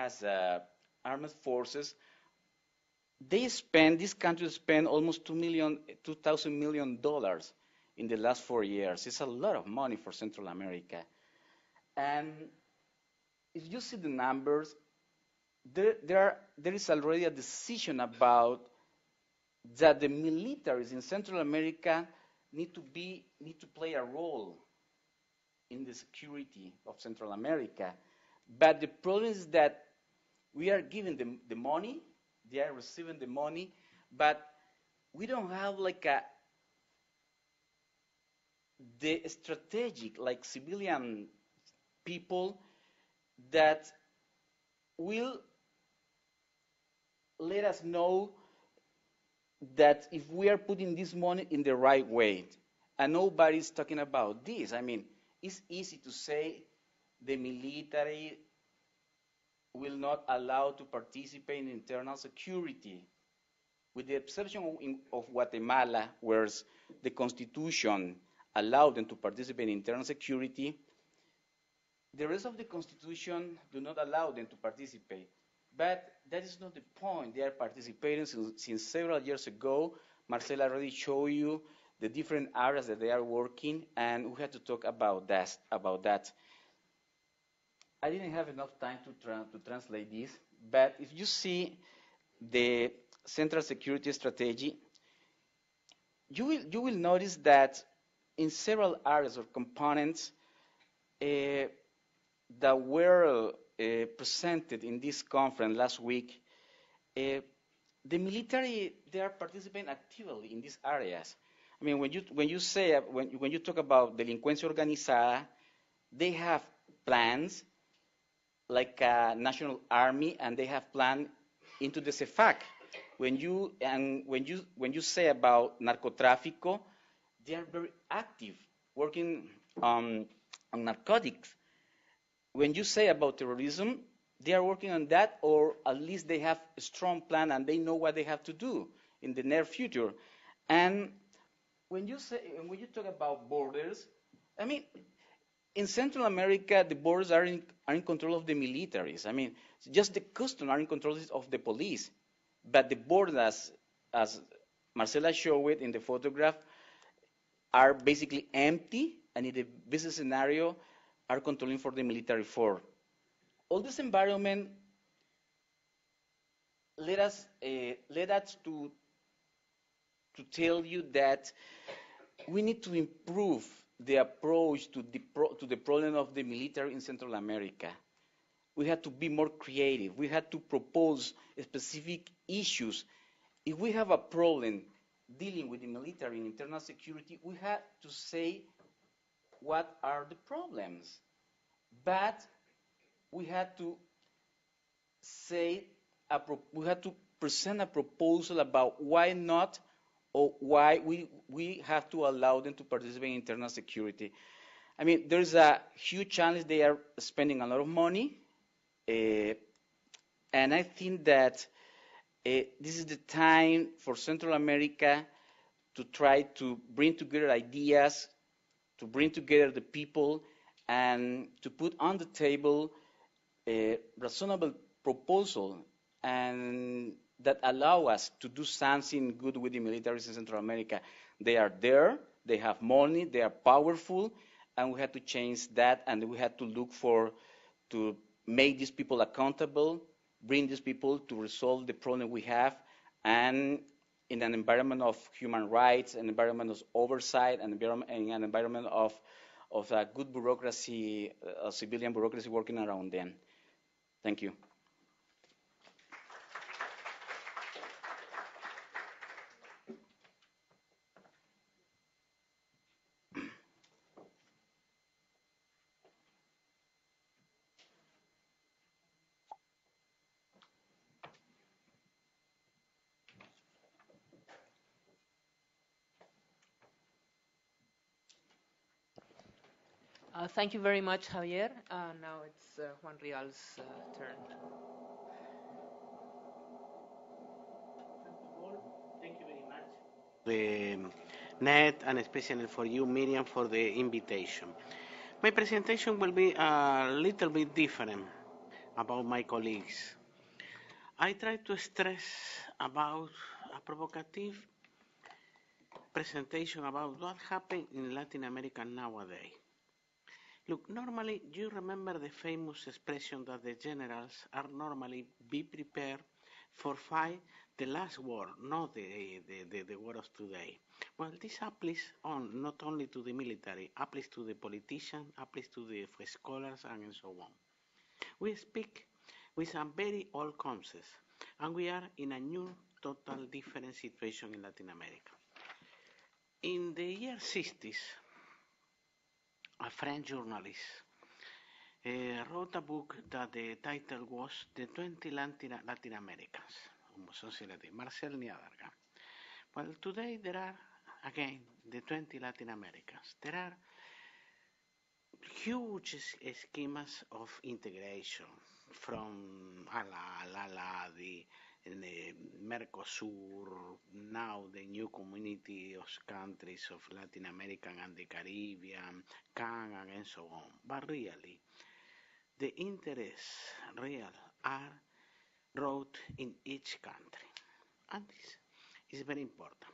has armed forces. These countries spend almost $2,000 million in the last 4 years. It's a lot of money for Central America. And if you see the numbers, there is already a decision about that the militaries in Central America need to play a role in the security of Central America. But the problem is that we are giving them the money, they are receiving the money, but we don't have like the strategic, like civilian people that will let us know that if we are putting this money in the right way, and nobody's talking about this. I mean, it's easy to say the military will not allow to participate in internal security, with the exception of Guatemala, where the Constitution allowed them to participate in internal security. The rest of the Constitution do not allow them to participate. But that is not the point. They are participating since several years ago. Marcela already showed you the different areas that they are working, and we had to talk about that. I didn't have enough time to translate this, but if you see the Central Security Strategy, you will notice that in several areas or components that were presented in this conference last week, the military, they are participating actively in these areas. I mean, when you talk about delincuencia organizada, they have plans like a national army, and they have plans into the CEFAC. When you say about narcotráfico, they are very active, working on narcotics. When you say about terrorism, they are working on that, or at least they have a strong plan and they know what they have to do in the near future. And when you talk about borders, I mean, in Central America, the borders are in control of the militaries. I mean, just the customs are in control of the police. But the borders, as Marcela showed it in the photograph, are basically empty, and in the business scenario, are controlling for the military force. All this environment led us to tell you that we need to improve the approach to the problem of the military in Central America. We had to be more creative. We had to propose specific issues. If we have a problem dealing with the military and internal security, we had to say what are the problems. But we had to present a proposal about why not, or why we have to allow them to participate in internal security. I mean, there's a huge challenge. They are spending a lot of money, and I think that this is the time for Central America to try to bring together ideas, to bring together the people, and to put on the table a reasonable proposal and that allow us to do something good with the militaries in Central America. They are there, they have money, they are powerful, and we have to change that, and we have to look to make these people accountable, bring these people to resolve the problem we have, and in an environment of human rights, an environment of oversight, and an environment of a good bureaucracy, civilian bureaucracy working around them. Thank you. Thank you very much, Javier. Now it's Juan Rial's turn. First of all, thank you very much. The net, and especially for you, Miriam, for the invitation. My presentation will be a little bit different. about my colleagues. I try to stress about a provocative presentation about what happened in Latin America nowadays. Look, normally you remember the famous expression that the generals are normally be prepared for fight the last war, not the war of today. Well, this applies on not only to the military, applies to the politician, applies to the scholars, and so on. We speak with some very old concepts, and we are in a new, total different situation in Latin America. In the year 60s, a French journalist wrote a book that the title was The 20 Latin Americans, Marcel Niadarga. Well, today there are, again, the 20 Latin Americans. There are huge schemas of integration from the Mercosur, now the new community of countries of Latin America and the Caribbean, Canada, and so on. But really, the interests real are wrote in each country. And this is very important.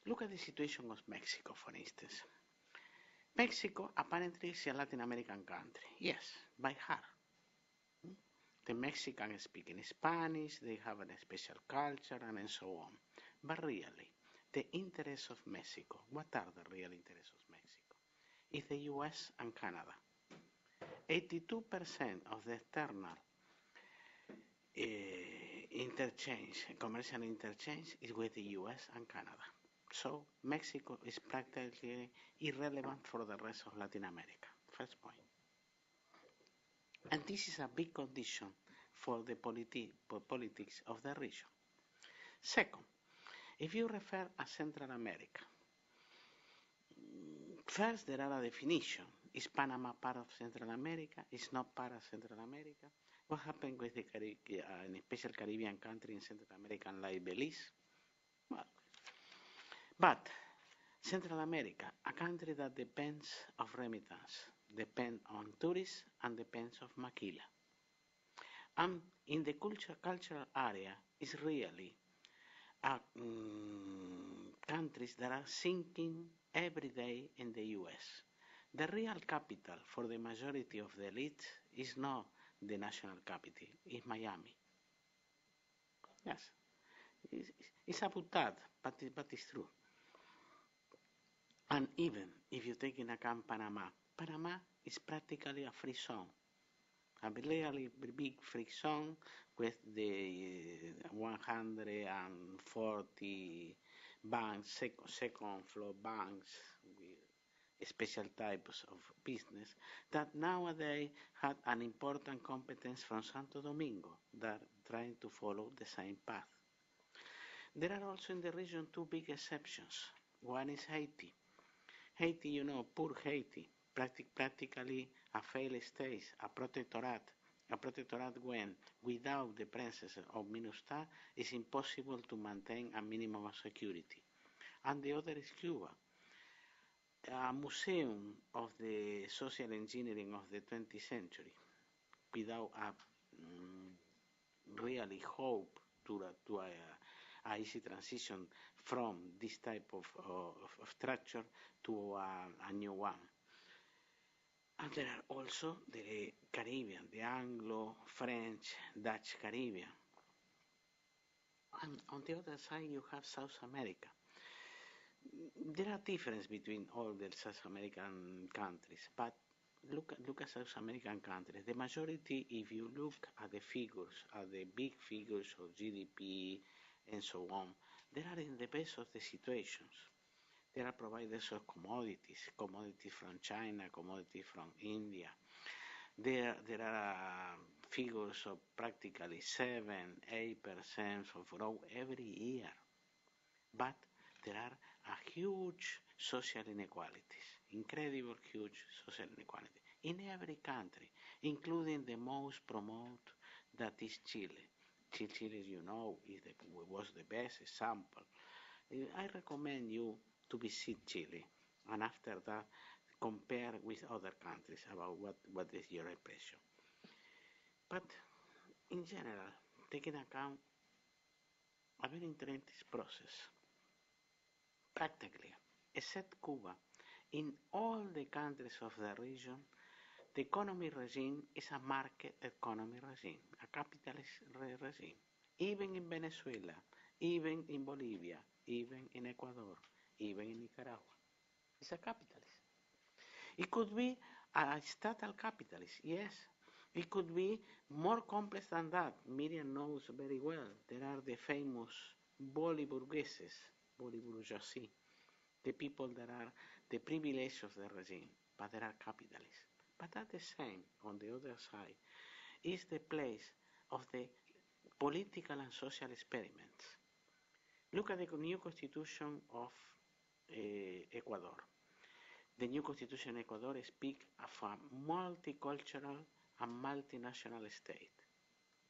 Look at the situation of Mexico, for instance. Mexico apparently is a Latin American country. Yes, by heart. The Mexicans speak in Spanish, they have a special culture, and so on. But really, the interests of Mexico, what are the real interests of Mexico? It's the US and Canada. 82% of the external commercial interchange is with the US and Canada. So Mexico is practically irrelevant for the rest of Latin America. First point. And this is a big condition for the politics of the region. Second, if you refer to Central America, first there are a definition. Is Panama part of Central America? Is not part of Central America? What happened with the an special Caribbean country in Central America like Belize? Well, but Central America, a country that depends of remittance, depends on tourists and depends of maquila. And in the cultural area is really countries that are sinking every day in the US. The real capital for the majority of the elite is not the national capital, it's Miami. Yes, it's about that, but it's true. And even if you take in account Panama, Panama is practically a free zone, a really big free zone with the 140 banks, second floor banks with special types of business that nowadays had an important competence from Santo Domingo that trying to follow the same path. There are also in the region two big exceptions. One is Haiti. Haiti, you know, poor Haiti, practically a failed state, a protectorate when, without the presence of MINUSTAH, it's impossible to maintain a minimum of security. And the other is Cuba, a museum of the social engineering of the 20th century, without a really hope to a easy transition from this type of structure to a new one. And there are also the Caribbean, the Anglo, French, Dutch Caribbean. And on the other side, you have South America. There are differences between all the South American countries, but look at South American countries. The majority, if you look at the figures, at the big figures of GDP and so on, they are in the best of the situations. There are providers of commodities from China, commodities from India. There are figures of practically 7-8% of growth every year. But there are a huge social inequalities, incredible huge social inequality in every country, including the most promoted, that is Chile. Chile, you know, was the best example. I recommend you to visit Chile, and after that, compare with other countries about what is your impression. But in general, taking account a very interesting process, practically, except Cuba, in all the countries of the region, the economy regime is a market economy regime, a capitalist regime. Even in Venezuela, even in Bolivia, even in Ecuador, even in Nicaragua, it's a capitalist. It could be a statal capitalist, yes. It could be more complex than that. Miriam knows very well. There are the famous Boliburgueses, Boliburgeoisie, the people that are the privileged of the regime, but they are capitalists. But at the same, on the other side, is the place of the political and social experiments. Look at the new constitution of Ecuador. The new constitution in Ecuador speaks of a multicultural and multinational state.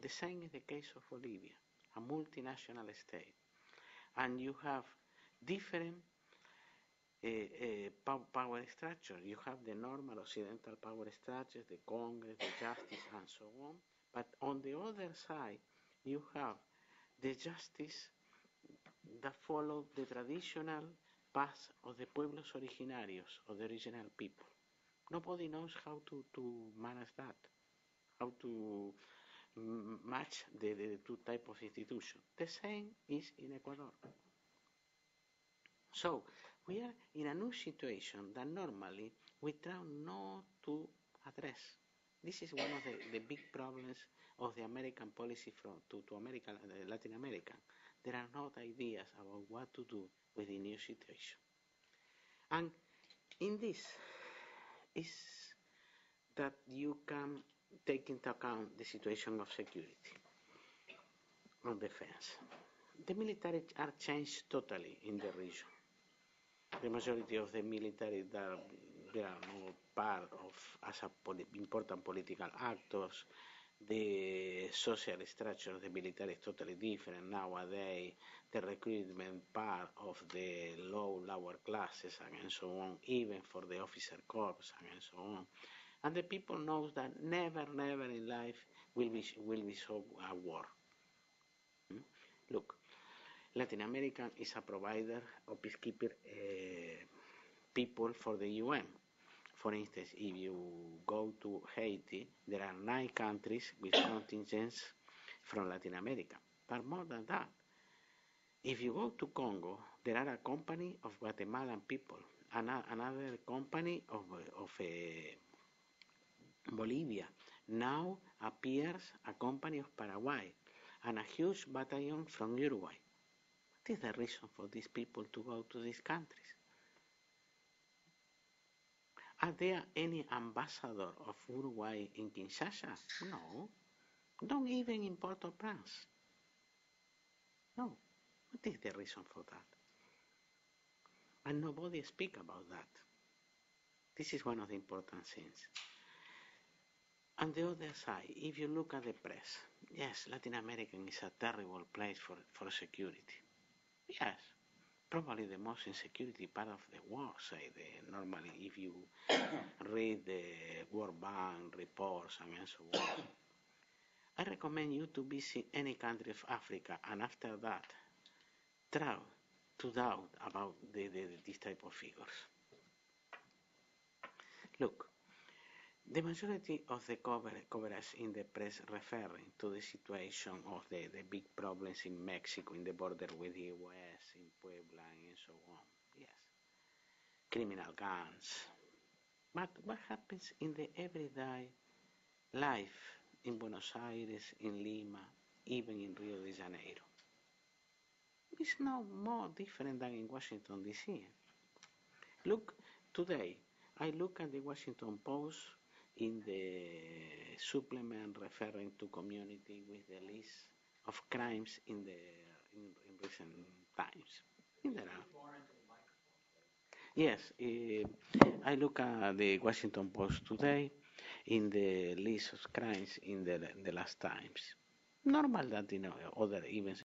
The same is the case of Bolivia, a multinational state. And you have different power structure. You have the normal occidental power structures, the Congress, the justice, and so on. But on the other side, you have the justice that follow the traditional path of the pueblos originarios, of the original people. Nobody knows how to manage that, how to match the two types of institutions. The same is in Ecuador. So we are in a new situation that normally we try not to address. This is one of the big problems of the American policy to American, Latin America. There are not ideas about what to do with the new situation. And in this is that you can take into account the situation of security and defense. The military are changed totally in the region. The majority of the military that they are not part of as important political actors. The social structure of the military is totally different nowadays. The recruitment part of the lower classes and so on, even for the officer corps and so on. And the people knows that never in life will be so a war. Look, Latin America is a provider of peacekeeper people for the UN. For instance, if you go to Haiti, there are 9 countries with contingents from Latin America. But more than that, if you go to Congo, there are a company of Guatemalan people, another company of Bolivia. Now appears a company of Paraguay and a huge battalion from Uruguay. What is the reason for these people to go to these countries? Are there any ambassador of Uruguay in Kinshasa? No. Don't even in Port-au-Prince. No. What is the reason for that? And nobody speak about that. This is one of the important things. On the other side, if you look at the press, yes, Latin America is a terrible place for security. Yes, probably the most insecurity part of the world, say normally if you read the World Bank reports and so on. I recommend you to visit any country of Africa and after that try to doubt about this type of figures. Look, the majority of the coverage in the press referring to the situation of the big problems in Mexico, in the border with the US, in Puebla, and so on. Yes. Criminal gangs. But what happens in the everyday life in Buenos Aires, in Lima, even in Rio de Janeiro? It's no more different than in Washington, D.C. Look, today, I look at the Washington Post in the supplement referring to community with the list of crimes in recent times. Yes, I look at the Washington Post today in the list of crimes in the last times. Normal that other events